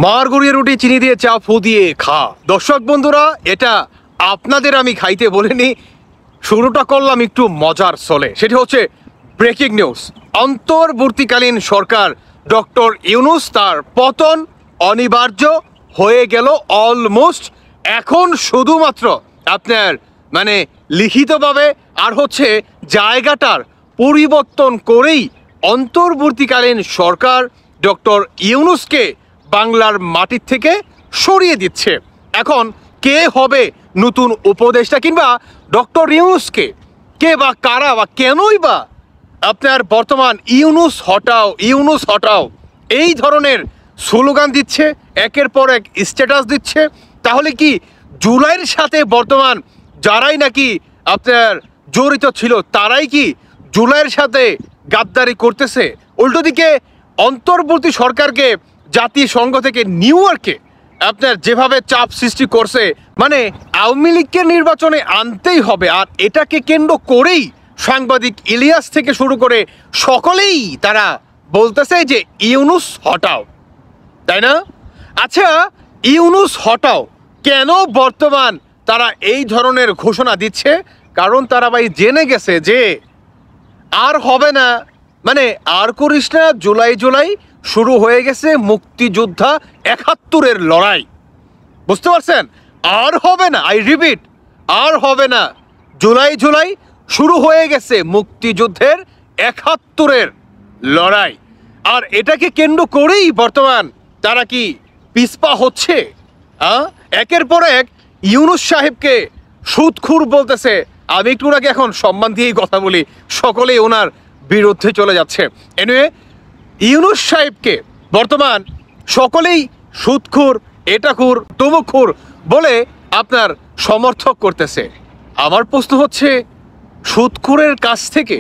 মার গড়িয়ে রুটি চিনি দিয়ে চা ফু দিয়ে খা। দর্শক বন্ধুরা, এটা আপনাদের আমি খাইতে বলিনি, শুরুটা করলাম একটু মজার চলে। সেটি হচ্ছে ব্রেকিং নিউজ। অন্তর্বর্তীকালীন সরকার ডক্টর ইউনূস তার পতন অনিবার্য হয়ে গেল অলমোস্ট। এখন শুধুমাত্র আপনার লিখিতভাবে আর হচ্ছে জায়গাটার পরিবর্তন করেই অন্তর্বর্তীকালীন সরকার ডক্টর ইউনূসকে বাংলার মাটির থেকে সরিয়ে দিচ্ছে। এখন কে হবে নতুন উপদেষ্টা, কিংবা ডক্টর ইউনূসকে কে বা কারা বা কেনই বা আপনার বর্তমান ইউনূস হটাও ইউনূস হটাও এই ধরনের স্লোগান দিচ্ছে, একের পর এক স্ট্যাটাস দিচ্ছে, তাহলে কি জুলাইয়ের সাথে বর্তমান যারাই নাকি আপনার জড়িত ছিল তারাই কি জুলাইয়ের সাথে গাদ্দারি করতেছে? উল্টো দিকে অন্তর্বর্তী সরকারকে জাতিসংঘ থেকে নিউ ইয়র্কে আপনার যেভাবে চাপ সৃষ্টি করছে, আওয়ামী লীগকে নির্বাচনে আনতেই হবে। আর এটাকে কেন্দ্র করেই সাংবাদিক ইলিয়াস থেকে শুরু করে সকলেই তারা বলতেছে যে ইউনূস হটাও, তাই না? আচ্ছা, ইউনূস হটাও কেন বর্তমান তারা এই ধরনের ঘোষণা দিচ্ছে? কারণ তারা ভাই জেনে গেছে যে আর হবে না, আর করিস না, জুলাই শুরু হয়ে গেছে মুক্তিযোদ্ধা ৭১-এর লড়াই। বুঝতে পারছেন? আর হবে না, আই রিপিট, আর হবে না। জুলাই শুরু হয়ে গেছে মুক্তিযুদ্ধের ৭১-এর লড়াই। আর এটাকে কেন্দ্র করেই বর্তমান তারা কি পিছপা হচ্ছে? একের পর এক ইউনূস সাহেবকে সুদখুর বলতেছে। আমি একটু আগে এখন সম্মান দিয়েই কথা বলি, সকলেই ওনার বিরুদ্ধে চলে যাচ্ছে। এনিওয়ে, ইউনূস সাহেবকে বর্তমান সকলেই সুদখুর, এটাখুর, তমুখুর বলে আপনার সমর্থক করতেছে। আমার প্রশ্ন হচ্ছে, সুদখুরের কাছ থেকে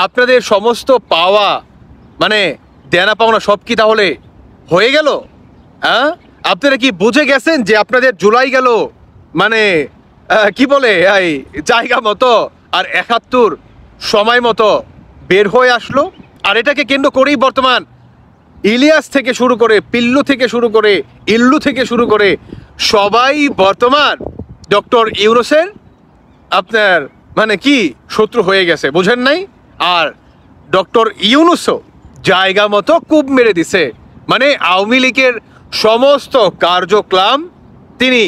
আপনাদের সমস্ত পাওয়া দেনা পাওনা সব কি তাহলে হয়ে গেল? আপনারা কি বুঝে গেছেন যে আপনাদের জুলাই গেল কি বলে এই জায়গা মতো, আর ৭১ সময় মতো বের হয়ে আসলো? আর এটাকে কেন্দ্র করেই বর্তমান ইলিয়াস থেকে শুরু করে, পিল্লু থেকে শুরু করে, ইল্লু থেকে শুরু করে সবাই বর্তমান ডক্টর ইউনূসের আপনার কি শত্রু হয়ে গেছে, বুঝেন নাই? আর ডক্টর ইউনূসও জায়গা মতো কূপ মেরে দিছে। আওয়ামী লীগের সমস্ত কার্যক্রম তিনি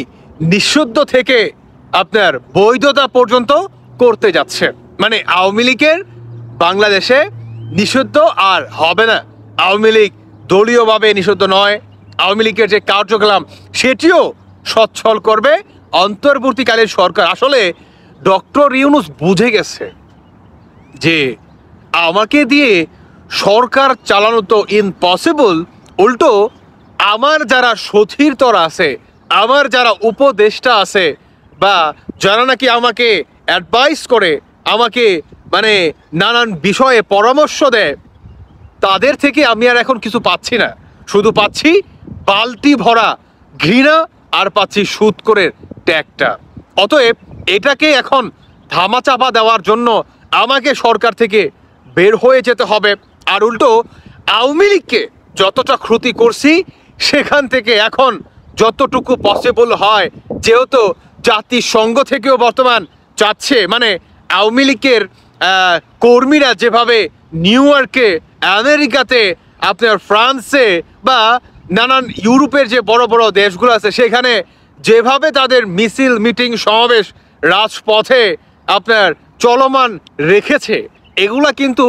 নিষিদ্ধ থেকে আপনার বৈধতা পর্যন্ত করতে যাচ্ছে। আওয়ামী লীগের বাংলাদেশে নিষিদ্ধ আর হবে না। আওয়ামী লীগ দলীয়ভাবে নিষিদ্ধ নয়, আওয়ামী লীগের যে কার্যক্রম সেটিও সচ্ছল করবে অন্তর্বর্তীকালীন সরকার। আসলে ডক্টর ইউনূস বুঝে গেছে যে আমাকে দিয়ে সরকার চালানো তো ইম্পসিবল, উল্টো আমার যারা সতীর্থর আছে, আমার যারা উপদেষ্টা আছে, বা যারা নাকি আমাকে অ্যাডভাইস করে, আমাকে নানান বিষয়ে পরামর্শ দেয়, তাদের থেকে আমি আর এখন কিছু পাচ্ছি না। শুধু পাচ্ছি বালতি ভরা ঘৃণা, আর পাচ্ছি সুদখোরের ট্যাগটা। অতএব এটাকে এখন ধামাচাপা দেওয়ার জন্য আমাকে সরকার থেকে বের হয়ে যেতে হবে। আর উল্টো আওয়ামী লীগকে যতটা ক্ষতি করছি সেখান থেকে এখন যতটুকু পসিবল হয়, যেহেতু জাতিসংঘ থেকেও বর্তমান চাচ্ছে, আওয়ামী লীগের কর্মীরা যেভাবে নিউ ইয়র্কে, আমেরিকাতে, আপনার ফ্রান্সে বা নানান ইউরোপের যে বড় বড় দেশগুলো আছে সেখানে যেভাবে তাদের মিছিল, মিটিং, সমাবেশ রাজপথে আপনার চলমান রেখেছে, এগুলা কিন্তু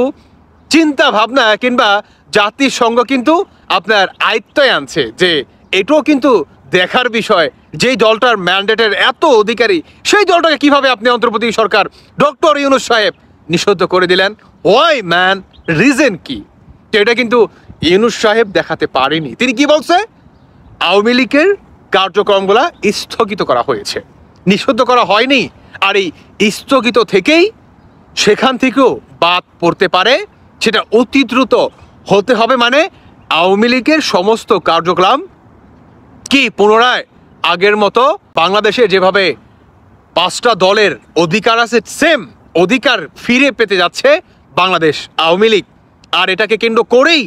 চিন্তা ভাবনা কিংবা জাতিসংঘ কিন্তু আপনার আয়ত্তায় আনছে যে এটাও কিন্তু দেখার বিষয়। যেই দলটার ম্যান্ডেটের এত অধিকারী, সেই দলটাকে কিভাবে আপনি অন্তর্বর্তী সরকার ডক্টর ইউনূস সাহেব নিষিদ্ধ করে দিলেন? ওয়াই ম্যান, রিজন কি? এটা কিন্তু ইউনূস সাহেব দেখাতে পারেনি। তিনি কি বলছে? আওয়ামী লীগের কার্যক্রমগুলা স্থগিত করা হয়েছে, নিষিদ্ধ করা হয়নি। আর এই স্থগিত থেকেই সেখান থেকেও বাদ পড়তে পারে, সেটা অতি দ্রুত হতে হবে। আওয়ামী লীগের সমস্ত কার্যক্রম কি পুনরায় আগের মতো বাংলাদেশে যেভাবে 5টা দলের অধিকার আছে, সেম অধিকার ফিরে পেতে যাচ্ছে বাংলাদেশ আওয়ামী লীগ। আর এটাকে কেন্দ্র করেই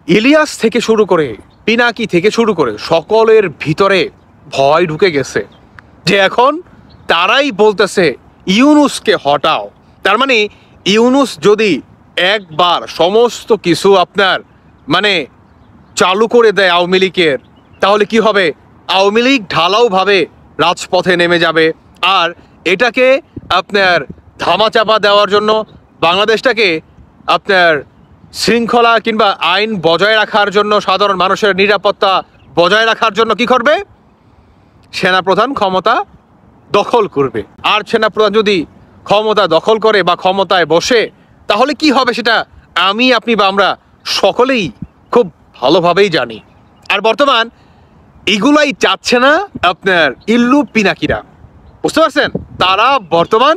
ইলিয়াস থেকে শুরু করে পিনাকি থেকে শুরু করে সকলের ভিতরে ভয় ঢুকে গেছে যে এখন তারাই বলতেছে ইউনূসকে হটাও। তার মানে ইউনূস যদি একবার সমস্ত কিছু আপনার মানে চালু করে দেয় আওয়ামী লীগের, তাহলে কি হবে? আওয়ামী লীগ ঢালাওভাবে রাজপথে নেমে যাবে। আর এটাকে আপনার ধামাচাপা দেওয়ার জন্য, বাংলাদেশটাকে আপনার শৃঙ্খলা কিংবা আইন বজায় রাখার জন্য, সাধারণ মানুষের নিরাপত্তা বজায় রাখার জন্য কি করবে? সেনাপ্রধান ক্ষমতা দখল করবে। আর সেনাপ্রধান যদি ক্ষমতা দখল করে বা ক্ষমতায় বসে, তাহলে কি হবে সেটা আমি, আপনি বা আমরা সকলেই খুব ভালোভাবেই জানি। আর বর্তমান এগুলাই চাচ্ছে না আপনার ইল্লু পিনাকিরা, বুঝতে পারছেন? তারা বর্তমান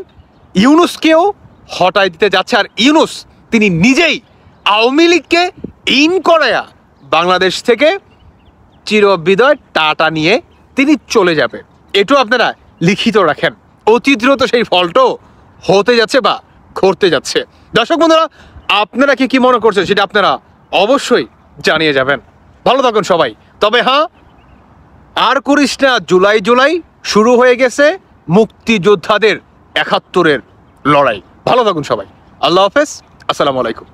ইউনূসকেও হটাই দিতে যাচ্ছে। আর ইউনূস তিনি নিজেই আওয়ামী লীগকে ইন করায়া বাংলাদেশ থেকে চিরবিদায় টাটা নিয়ে তিনি চলে যাবে। এটাও আপনারা লিখিত রাখেন, অতি দ্রুত সেই ফলটাও হতে যাচ্ছে বা ঘটতে যাচ্ছে। দর্শক বন্ধুরা, আপনারা কি মনে করছেন সেটা আপনারা অবশ্যই জানিয়ে যাবেন। ভালো থাকুন সবাই। তবে হ্যাঁ, আর করিস না জুলাই জুলাই, শুরু হয়ে গেছে মুক্তিযোদ্ধাদের ৭১-এর লড়াই। ভালো থাকুন সবাই। আল্লাহ হাফেজ, আসসালামু আলাইকুম।